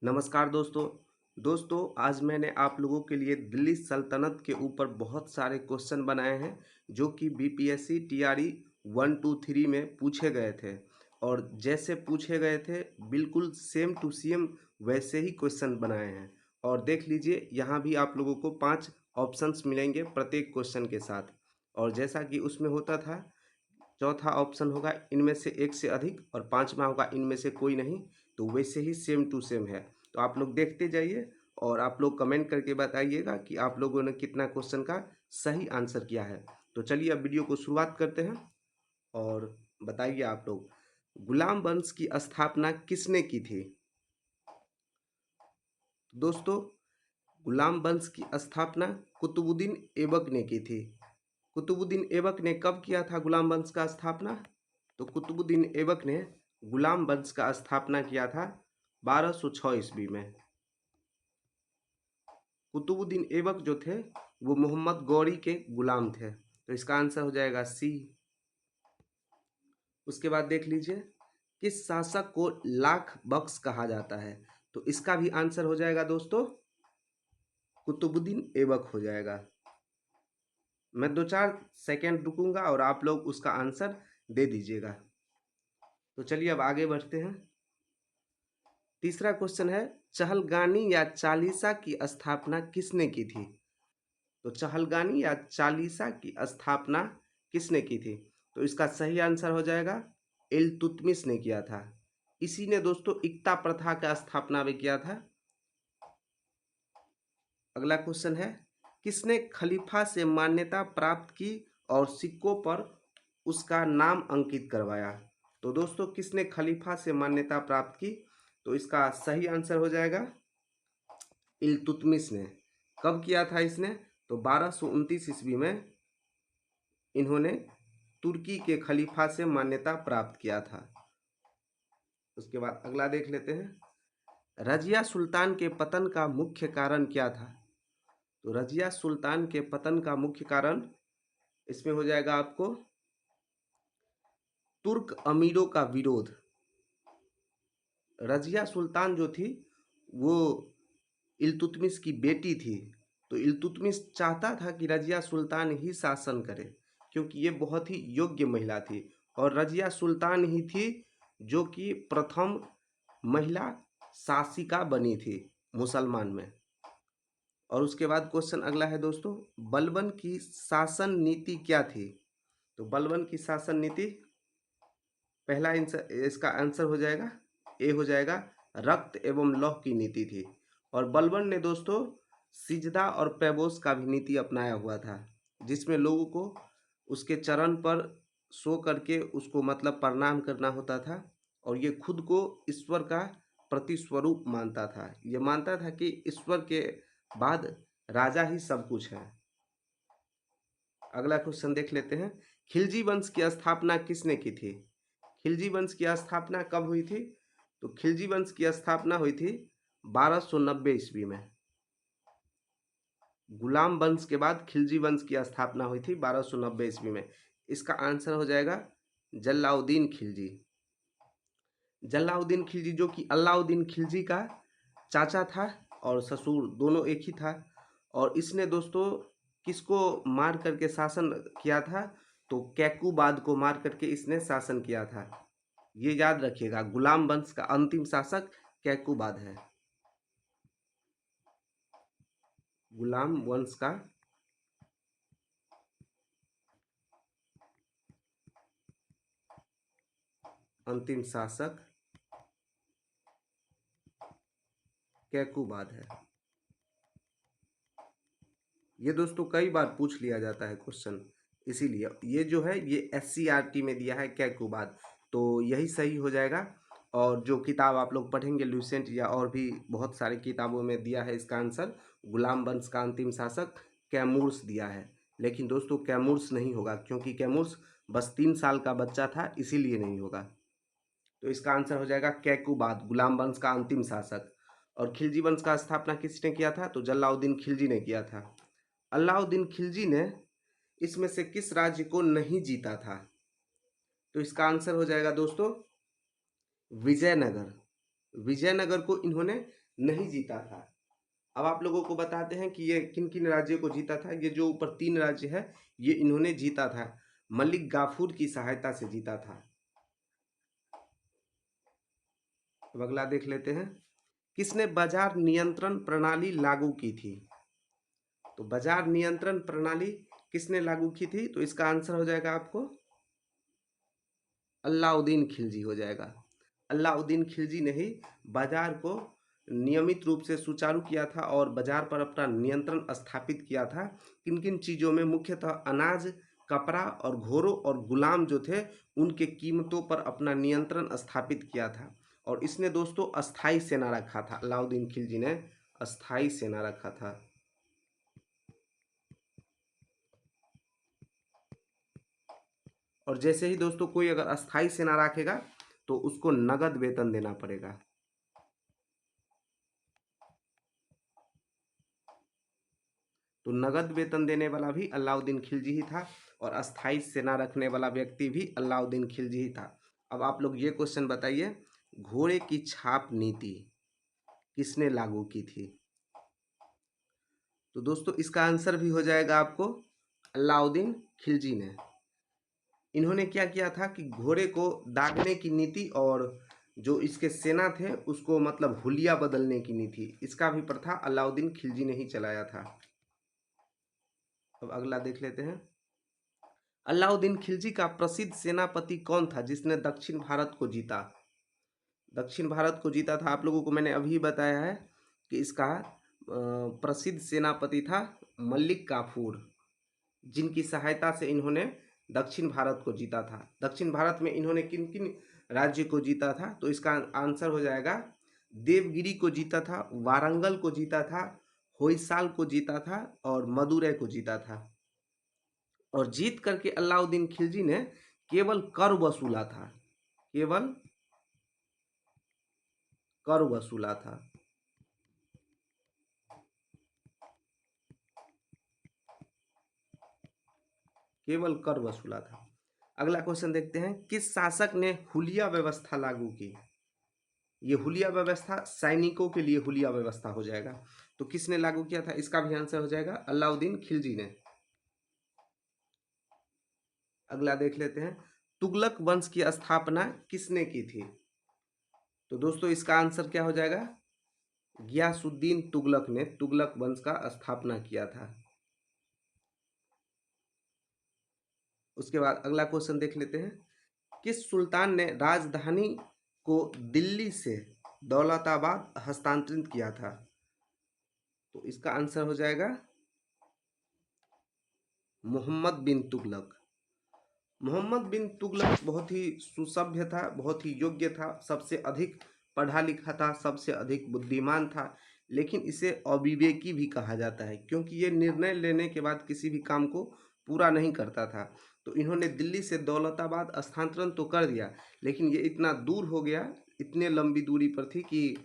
नमस्कार दोस्तों आज मैंने आप लोगों के लिए दिल्ली सल्तनत के ऊपर बहुत सारे क्वेश्चन बनाए हैं जो कि बीपीएससी टीआरई 1 2 3 में पूछे गए थे। और जैसे पूछे गए थे बिल्कुल सेम टू सेम वैसे ही क्वेश्चन बनाए हैं। और देख लीजिए यहाँ भी आप लोगों को 5 ऑप्शंस मिलेंगे प्रत्येक क्वेश्चन के साथ। और जैसा कि उसमें होता था, चौथा ऑप्शन होगा इनमें से एक से अधिक और पांचवा होगा इनमें से कोई नहीं। तो वैसे ही सेम टू सेम है। तो आप लोग देखते जाइए और आप लोग कमेंट करके बताइएगा कि आप लोगों ने कितना क्वेश्चन का सही आंसर किया है। तो चलिए अब वीडियो को शुरुआत करते हैं और बताइए आप लोग, गुलाम वंश की स्थापना किसने की थी? दोस्तों, गुलाम वंश की स्थापना कुतुबुद्दीन ऐबक ने की थी। कुतुबुद्दीन ऐबक ने कब किया था गुलाम वंश का स्थापना? तो कुतुबुद्दीन ऐबक ने गुलाम वंश का स्थापना किया था 1206 ईस्वी में। कुतुबुद्दीन ऐबक जो थे वो मोहम्मद गौरी के गुलाम थे। तो इसका आंसर हो जाएगा सी। उसके बाद देख लीजिए, किस शासक को लाख बख्श कहा जाता है? तो इसका भी आंसर हो जाएगा दोस्तों कुतुबुद्दीन ऐबक हो जाएगा। मैं 2 4 सेकेंड रुकूंगा और आप लोग उसका आंसर दे दीजिएगा। तो चलिए अब आगे बढ़ते हैं। तीसरा क्वेश्चन है, चहलगानी या चालीसा की स्थापना किसने की थी? तो चहलगानी या चालीसा की स्थापना किसने की थी? तो इसका सही आंसर हो जाएगा इल्तुतमिश ने किया था। इसी ने दोस्तों इक्ता प्रथा का स्थापना भी किया था। अगला क्वेश्चन है, किसने खलीफा से मान्यता प्राप्त की और सिक्कों पर उसका नाम अंकित करवाया? तो दोस्तों किसने खलीफा से मान्यता प्राप्त की? तो इसका सही आंसर हो जाएगा इल्तुतमिश ने। कब किया था इसने? तो 1229 ईस्वी में इन्होंने तुर्की के खलीफा से मान्यता प्राप्त किया था। उसके बाद अगला देख लेते हैं, रजिया सुल्तान के पतन का मुख्य कारण क्या था? तो रजिया सुल्तान के पतन का मुख्य कारण इसमें हो जाएगा आपको तुर्क अमीरों का विरोध। रजिया सुल्तान जो थी वो इल्तुतमिश की बेटी थी। तो इल्तुतमिश चाहता था कि रजिया सुल्तान ही शासन करे क्योंकि ये बहुत ही योग्य महिला थी। और रजिया सुल्तान ही थी जो कि प्रथम महिला शासिका बनी थी मुसलमान में। और उसके बाद क्वेश्चन अगला है दोस्तों, बलबन की शासन नीति क्या थी? तो बलबन की शासन नीति, पहला इसका आंसर हो जाएगा ए हो जाएगा, रक्त एवं लौह की नीति थी। और बलबन ने दोस्तों सिजदा और पैबोस का भी नीति अपनाया हुआ था, जिसमें लोगों को उसके चरण पर सो करके उसको मतलब प्रणाम करना होता था। और ये खुद को ईश्वर का प्रतिस्वरूप मानता था। ये मानता था कि ईश्वर के बाद राजा ही सब कुछ है। अगला क्वेश्चन देख लेते हैं, खिलजी वंश की स्थापना किसने की थी? खिलजी वंश की स्थापना कब हुई थी? तो खिलजी वंश की स्थापना हुई थी 1290 ईस्वी में। गुलाम वंश के बाद खिलजी वंश की स्थापना हुई थी 1290 ईस्वी में। इसका आंसर हो जाएगा जलाउद्दीन खिलजी। जलाउद्दीन खिलजी जो कि अलाउद्दीन खिलजी का चाचा था और ससुर दोनों एक ही था। और इसने दोस्तों किसको मार करके शासन किया था? तो कैकुबाद को मार करके इसने शासन किया था। ये याद रखिएगा, गुलाम वंश का अंतिम शासक कैकुबाद है। गुलाम वंश का अंतिम शासक कैकुबाद है। ये दोस्तों कई बार पूछ लिया जाता है क्वेश्चन, इसीलिए ये जो है ये SCRT में दिया है कैकुबाद। तो यही सही हो जाएगा। और जो किताब आप लोग पढ़ेंगे लुसेंट या और भी बहुत सारी किताबों में दिया है इसका आंसर गुलाम वंश का अंतिम शासक कैमूर्स दिया है। लेकिन दोस्तों कैमूर्स नहीं होगा क्योंकि कैमूर्स बस 3 साल का बच्चा था, इसीलिए नहीं होगा। तो इसका आंसर हो जाएगा कैकुबाद, गुलाम वंश का अंतिम शासक। और खिलजी वंश का स्थापना किसने किया था? तो जलाउद्दीन खिलजी ने किया था। अलाउद्दीन खिलजी ने इसमें से किस राज्य को नहीं जीता था? तो इसका आंसर हो जाएगा दोस्तों विजयनगर। विजयनगर को इन्होंने नहीं जीता था। अब आप लोगों को बताते हैं कि ये किन किन राज्यों को जीता था। ये जो ऊपर 3 राज्य है ये इन्होंने जीता था, मलिक गाफूर की सहायता से जीता था। अब अगला देख लेते हैं, किसने बाजार नियंत्रण प्रणाली लागू की थी? तो बाजार नियंत्रण प्रणाली किसने लागू की थी? तो इसका आंसर हो जाएगा आपको अलाउद्दीन खिलजी हो जाएगा। अलाउद्दीन खिलजी ने ही बाजार को नियमित रूप से सुचारू किया था और बाजार पर अपना नियंत्रण स्थापित किया था। किन किन चीज़ों में? मुख्यतः अनाज, कपड़ा और घोड़ों और गुलाम जो थे उनके कीमतों पर अपना नियंत्रण स्थापित किया था। और इसने दोस्तों अस्थाई सेना रखा था, अलाउद्दीन खिलजी ने अस्थाई सेना रखा था। और जैसे ही दोस्तों कोई अगर अस्थाई सेना रखेगा तो उसको नगद वेतन देना पड़ेगा। तो नगद वेतन देने वाला भी अलाउद्दीन खिलजी ही था और अस्थाई सेना रखने वाला व्यक्ति भी अलाउद्दीन खिलजी ही था। अब आप लोग ये क्वेश्चन बताइए, घोड़े की छाप नीति किसने लागू की थी? तो दोस्तों इसका आंसर भी हो जाएगा आपको अलाउद्दीन खिलजी ने। इन्होंने क्या किया था कि घोड़े को दागने की नीति और जो इसके सेना थे उसको मतलब हुलिया बदलने की नीति, इसका भी प्रथा अलाउद्दीन खिलजी ने ही चलाया था। अब अगला देख लेते हैं, अलाउद्दीन खिलजी का प्रसिद्ध सेनापति कौन था जिसने दक्षिण भारत को जीता? दक्षिण भारत को जीता था, आप लोगों को मैंने अभी बताया है कि इसका प्रसिद्ध सेनापति था मलिक काफूर, जिनकी सहायता से इन्होंने दक्षिण भारत को जीता था। दक्षिण भारत में इन्होंने किन किन राज्य को जीता था? तो इसका आंसर हो जाएगा देवगिरी को जीता था, वारंगल को जीता था, होयसाल को जीता था और मदुरै को जीता था। और जीत करके अलाउद्दीन खिलजी ने केवल कर वसूला था, केवल कर वसूला था। केवल कर वसूला था। अगला क्वेश्चन देखते हैं, किस शासक ने हुलिया व्यवस्था लागू की? ये हुलिया व्यवस्था सैनिकों के लिए हुलिया व्यवस्था हो जाएगा। तो किसने लागू किया था? इसका भी आंसर हो जाएगा अलाउद्दीन खिलजी ने। अगला देख लेते हैं, तुगलक वंश की स्थापना किसने की थी? तो दोस्तों इसका आंसर क्या हो जाएगा? गियासुद्दीन तुगलक ने तुगलक वंश का स्थापना किया था। उसके बाद अगला क्वेश्चन देख लेते हैं, किस सुल्तान ने राजधानी को दिल्ली से दौलताबाद हस्तांतरित किया था? तो इसका आंसर हो जाएगा मोहम्मद बिन तुगलक। मोहम्मद बिन तुगलक बहुत ही सुसभ्य था, बहुत ही योग्य था, सबसे अधिक पढ़ा लिखा था, सबसे अधिक बुद्धिमान था, लेकिन इसे अविवेकी भी कहा जाता है क्योंकि ये निर्णय लेने के बाद किसी भी काम को पूरा नहीं करता था। तो इन्होंने दिल्ली से दौलताबाद स्थानांतरण तो कर दिया, लेकिन ये इतना दूर हो गया, इतने लंबी दूरी पर थी कि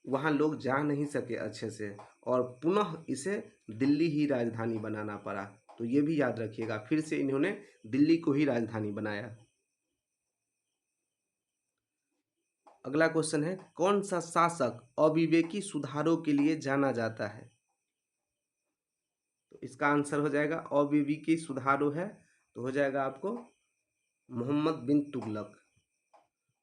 वहाँ लोग जा नहीं सके अच्छे से और पुनः इसे दिल्ली ही राजधानी बनाना पड़ा। तो ये भी याद रखिएगा, फिर से इन्होंने दिल्ली को ही राजधानी बनाया। अगला क्वेश्चन है, कौन सा शासक अविवेकी सुधारों के लिए जाना जाता है? तो इसका आंसर हो जाएगा अविवेकी सुधारो है, तो हो जाएगा आपको मोहम्मद बिन तुगलक।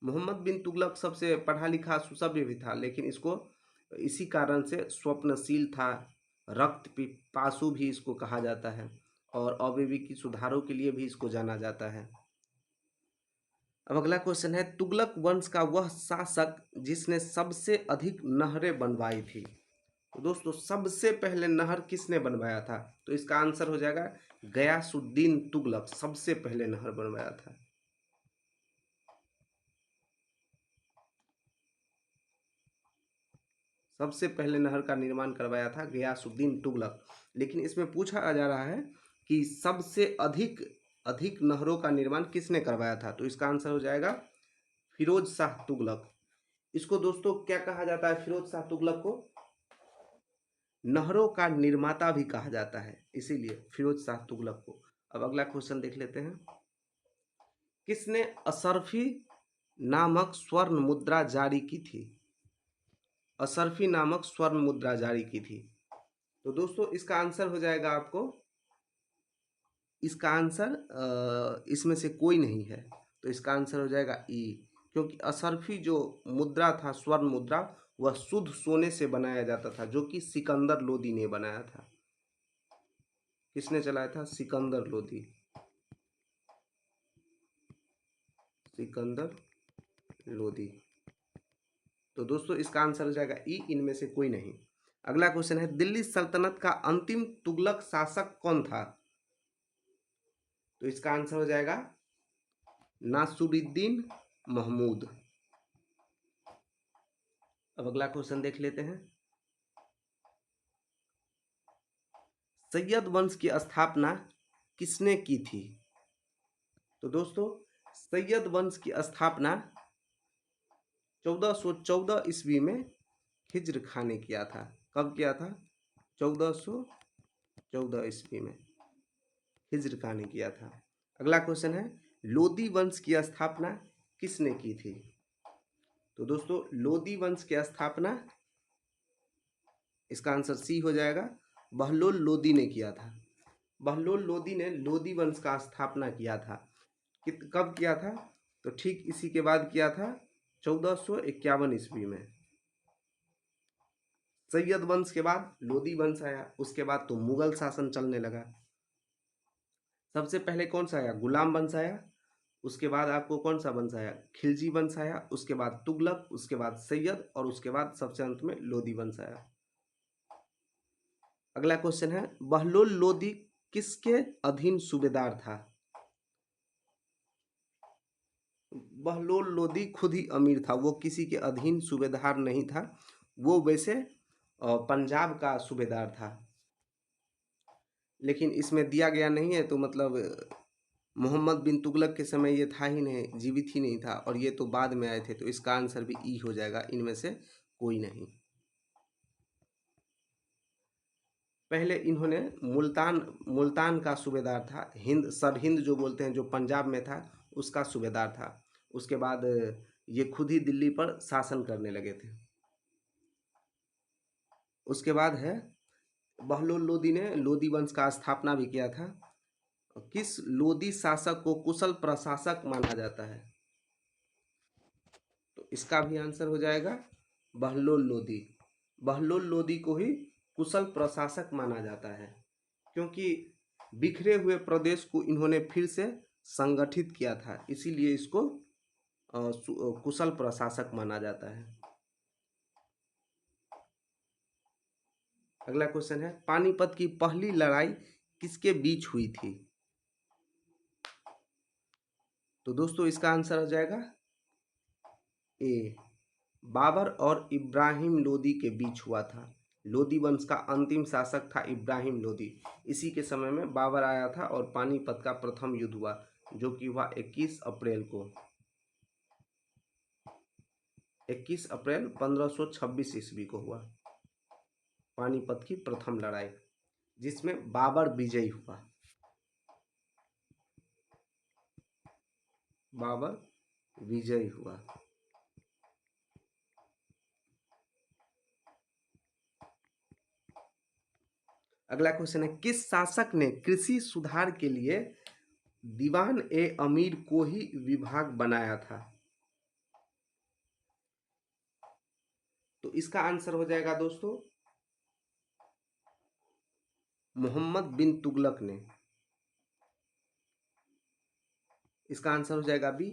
मोहम्मद बिन तुगलक सबसे पढ़ा लिखा सुसभ्य भी था, लेकिन इसको इसी कारण से स्वप्नशील था, रक्त पिपासु भी इसको कहा जाता है और अविवेकी सुधारों के लिए भी इसको जाना जाता है। अब अगला क्वेश्चन है, तुगलक वंश का वह शासक जिसने सबसे अधिक नहरें बनवाई थी? तो दोस्तों सबसे पहले नहर किसने बनवाया था? तो इसका आंसर हो जाएगा गयासुद्दीन तुगलक, सबसे पहले नहर बनवाया था। सबसे पहले नहर का निर्माण करवाया था गयासुद्दीन तुगलक। लेकिन इसमें पूछा जा रहा है कि सबसे अधिक अधिक नहरों का निर्माण किसने करवाया था? तो इसका आंसर हो जाएगा फिरोज शाह तुगलक। इसको दोस्तों क्या कहा जाता है? फिरोज शाह तुगलक को नहरों का निर्माता भी कहा जाता है, इसीलिए फिरोज शाह तुगलक को। अब अगला क्वेश्चन देख लेते हैं, किसने असरफी नामक स्वर्ण मुद्रा जारी की थी? असरफी नामक स्वर्ण मुद्रा जारी की थी। तो दोस्तों इसका आंसर हो जाएगा आपको, इसका आंसर इसमें से कोई नहीं है, तो इसका आंसर हो जाएगा ई। क्योंकि असरफी जो मुद्रा था, स्वर्ण मुद्रा, वह शुद्ध सोने से बनाया जाता था, जो कि सिकंदर लोदी ने बनाया था। किसने चलाया था? सिकंदर लोदी। सिकंदर लोदी। तो दोस्तों इसका आंसर हो जाएगा ई, इनमें से कोई नहीं। अगला क्वेश्चन है, दिल्ली सल्तनत का अंतिम तुगलक शासक कौन था? तो इसका आंसर हो जाएगा नासिरुद्दीन महमूद। अब अगला क्वेश्चन देख लेते हैं, सैयद वंश की स्थापना किसने की थी? तो दोस्तों सैयद वंश की स्थापना 1414 ईस्वी में हिज्र खां ने किया था। कब किया था? 1414 ईस्वी में हिज्र खां ने किया था। अगला क्वेश्चन है, लोदी वंश की स्थापना किसने की थी? तो दोस्तों लोदी वंश की स्थापना, इसका आंसर सी हो जाएगा, बहलोल लोदी ने किया था। बहलोल लोदी ने लोदी वंश का स्थापना किया था। कब किया था? तो ठीक इसी के बाद किया था, 1451 ईस्वी में। सैयद वंश के बाद लोदी वंश आया, उसके बाद तो मुगल शासन चलने लगा। सबसे पहले कौन सा आया? गुलाम वंश आया, उसके बाद आपको कौन सा वंश आया? खिलजी वंश आया, उसके बाद तुगलक, उसके बाद सैयद, और उसके बाद सबसे अंत में लोदी वंश आया। अगला क्वेश्चन है, बहलोल लोदी किसके अधीन सूबेदार था? बहलोल लोदी खुद ही अमीर था, वो किसी के अधीन सूबेदार नहीं था। वो वैसे पंजाब का सूबेदार था, लेकिन इसमें दिया गया नहीं है, तो मतलब मोहम्मद बिन तुगलक के समय ये था ही नहीं, जीवित ही नहीं था, और ये तो बाद में आए थे, तो इसका आंसर भी ई हो जाएगा, इनमें से कोई नहीं। पहले इन्होंने मुल्तान का सूबेदार था, सरहिंद जो बोलते हैं, जो पंजाब में था, उसका सूबेदार था। उसके बाद ये खुद ही दिल्ली पर शासन करने लगे थे। उसके बाद है, बहलोल लोदी ने लोदी वंश का स्थापना भी किया था। किस लोदी शासक को कुशल प्रशासक माना जाता है? तो इसका भी आंसर हो जाएगा बहलोल लोदी। बहलोल लोदी को ही कुशल प्रशासक माना जाता है, क्योंकि बिखरे हुए प्रदेश को इन्होंने फिर से संगठित किया था, इसीलिए इसको कुशल प्रशासक माना जाता है। अगला क्वेश्चन है, पानीपत की पहली लड़ाई किसके बीच हुई थी? तो दोस्तों इसका आंसर हो जाएगा ए, बाबर और इब्राहिम लोदी के बीच हुआ था। लोदी वंश का अंतिम शासक था इब्राहिम लोदी। इसी के समय में बाबर आया था और पानीपत का प्रथम युद्ध हुआ, जो कि हुआ 21 अप्रैल को, 21 अप्रैल 1526 ईस्वी को हुआ पानीपत की प्रथम लड़ाई, जिसमें बाबर विजयी हुआ। बाबर विजयी हुआ। अगला क्वेश्चन है, किस शासक ने कृषि सुधार के लिए दीवान ए अमीर को ही विभाग बनाया था? तो इसका आंसर हो जाएगा दोस्तों मोहम्मद बिन तुगलक ने। इसका आंसर हो जाएगा बी,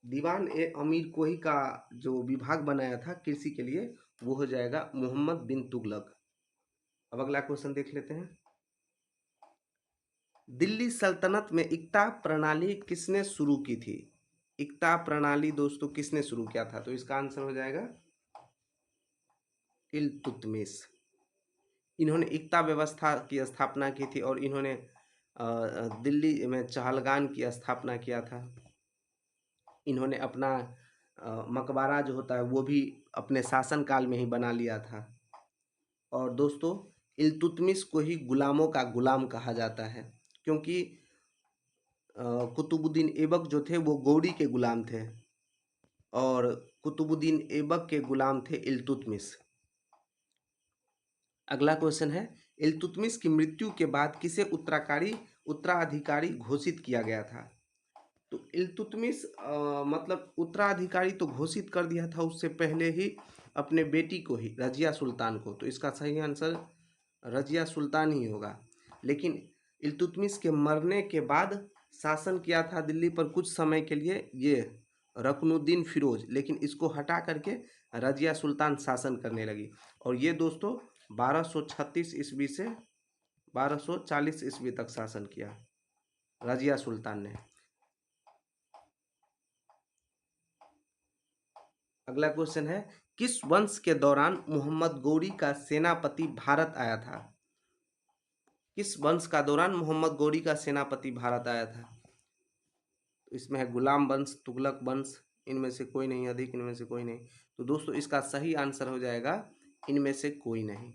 दीवान ए अमीर कोही का जो विभाग बनाया था कृषि के लिए, वो हो जाएगा मोहम्मद बिन तुगलक। अब अगला क्वेश्चन देख लेते हैं, दिल्ली सल्तनत में इक्ता प्रणाली किसने शुरू की थी? इक्ता प्रणाली दोस्तों किसने शुरू किया था? तो इसका आंसर हो जाएगा इल्तुतमिश। इन्होंने इक्ता व्यवस्था की स्थापना की थी, और इन्होंने दिल्ली में चहलगान की स्थापना किया था। इन्होंने अपना मकबरा जो होता है वो भी अपने शासनकाल में ही बना लिया था। और दोस्तों इल्तुतमिश को ही गुलामों का गुलाम कहा जाता है, क्योंकि कुतुबुद्दीन ऐबक जो थे वो गौरी के गुलाम थे, और कुतुबुद्दीन ऐबक के गुलाम थे इल्तुतमिश। अगला क्वेश्चन है, इल्तुतमिश की मृत्यु के बाद किसे उत्तराधिकारी घोषित किया गया था? तो इल्तुतमिश मतलब उत्तराधिकारी तो घोषित कर दिया था उससे पहले ही अपने बेटी को ही, रजिया सुल्तान को। तो इसका सही आंसर रजिया सुल्तान ही होगा। लेकिन इल्तुतमिश के मरने के बाद शासन किया था दिल्ली पर कुछ समय के लिए ये रुकनुद्दीन फिरोज, लेकिन इसको हटा करके रजिया सुल्तान शासन करने लगी। और ये दोस्तों 1236 ईस्वी से 1240 ईस्वी तक शासन किया रजिया सुल्तान ने। अगला क्वेश्चन है, किस वंश के दौरान मोहम्मद गौरी का सेनापति भारत आया था? किस वंश का दौरान मोहम्मद गौरी का सेनापति भारत आया था? तो इसमें है गुलाम वंश, तुगलक वंश, इनमें से कोई नहीं, अधिक इनमें से कोई नहीं। तो दोस्तों इसका सही आंसर हो जाएगा इनमें से कोई नहीं,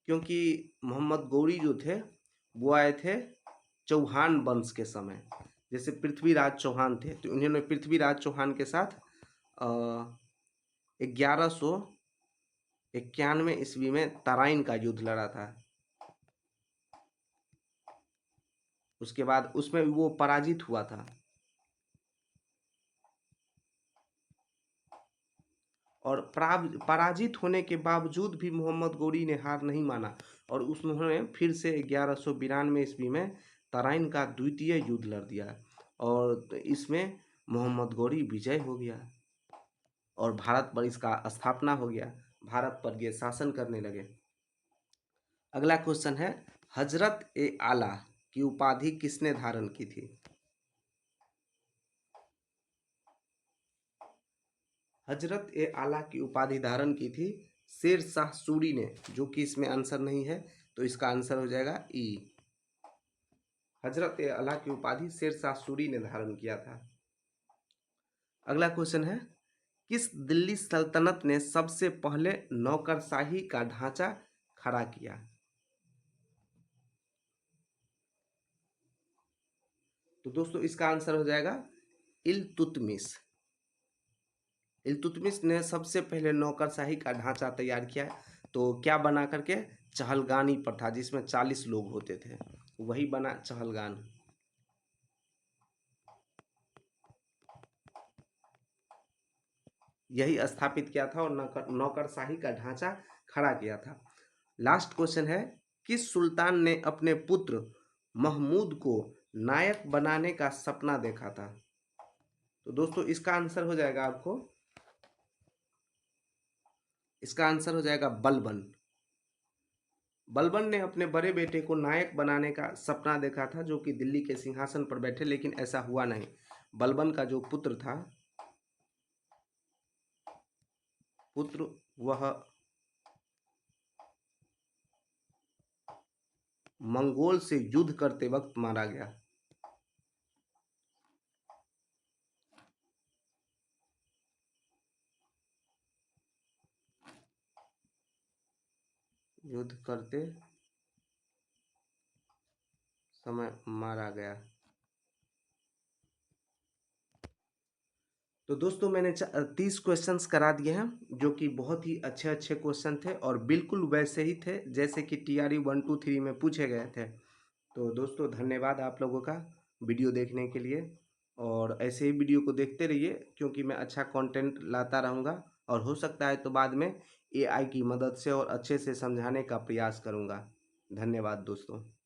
क्योंकि मोहम्मद गौरी जो थे वो आए थे चौहान वंश के समय। जैसे पृथ्वीराज चौहान थे, तो उन्होंने पृथ्वीराज चौहान के साथ 1191 ईस्वी में तराइन का युद्ध लड़ा था। उसके बाद उसमें वो पराजित हुआ था, और पराजित होने के बावजूद भी मोहम्मद गौरी ने हार नहीं माना, और उन्होंने फिर से 1192 ईस्वी में तराइन का द्वितीय युद्ध लड़ दिया, और इसमें मोहम्मद गौरी विजय हो गया और भारत पर इसका स्थापना हो गया। भारत पर ये शासन करने लगे। अगला क्वेश्चन है, हजरत ए आला की उपाधि किसने धारण की थी? हजरत ए आला की उपाधि धारण की थी शेर शाह सूरी ने, जो कि इसमें आंसर नहीं है, तो इसका आंसर हो जाएगा ई। हजरत ए आला की उपाधि शेर शाह सूरी ने धारण किया था। अगला क्वेश्चन है, किस दिल्ली सल्तनत ने सबसे पहले नौकरशाही का ढांचा खड़ा किया? तो दोस्तों इसका आंसर हो जाएगा इल्तुतमिश। इल्तुतमिश ने सबसे पहले नौकरशाही का ढांचा तैयार किया। तो क्या बना करके? चहलगानी प्रथा, जिसमें 40 लोग होते थे, वही बना चहलगान। यही स्थापित किया था और नौकरशाही का ढांचा खड़ा किया था। लास्ट क्वेश्चन है, किस सुल्तान ने अपने पुत्र महमूद को नायक बनाने का सपना देखा था? तो दोस्तों इसका आंसर हो जाएगा आपको, इसका आंसर हो जाएगा बलबन। बलबन ने अपने बड़े बेटे को नायक बनाने का सपना देखा था, जो कि दिल्ली के सिंहासन पर बैठे, लेकिन ऐसा हुआ नहीं। बलबन का जो पुत्र था, वह मंगोल से युद्ध करते वक्त मारा गया। युद्ध करते समय मारा गया। तो दोस्तों मैंने 30 क्वेश्चंस करा दिए हैं, जो कि बहुत ही अच्छे अच्छे क्वेश्चन थे और बिल्कुल वैसे ही थे जैसे कि TRE 1 2 3 में पूछे गए थे। तो दोस्तों धन्यवाद आप लोगों का वीडियो देखने के लिए, और ऐसे ही वीडियो को देखते रहिए, क्योंकि मैं अच्छा कंटेंट लाता रहूँगा, और हो सकता है तो बाद में AI की मदद से और अच्छे से समझाने का प्रयास करूँगा। धन्यवाद दोस्तों।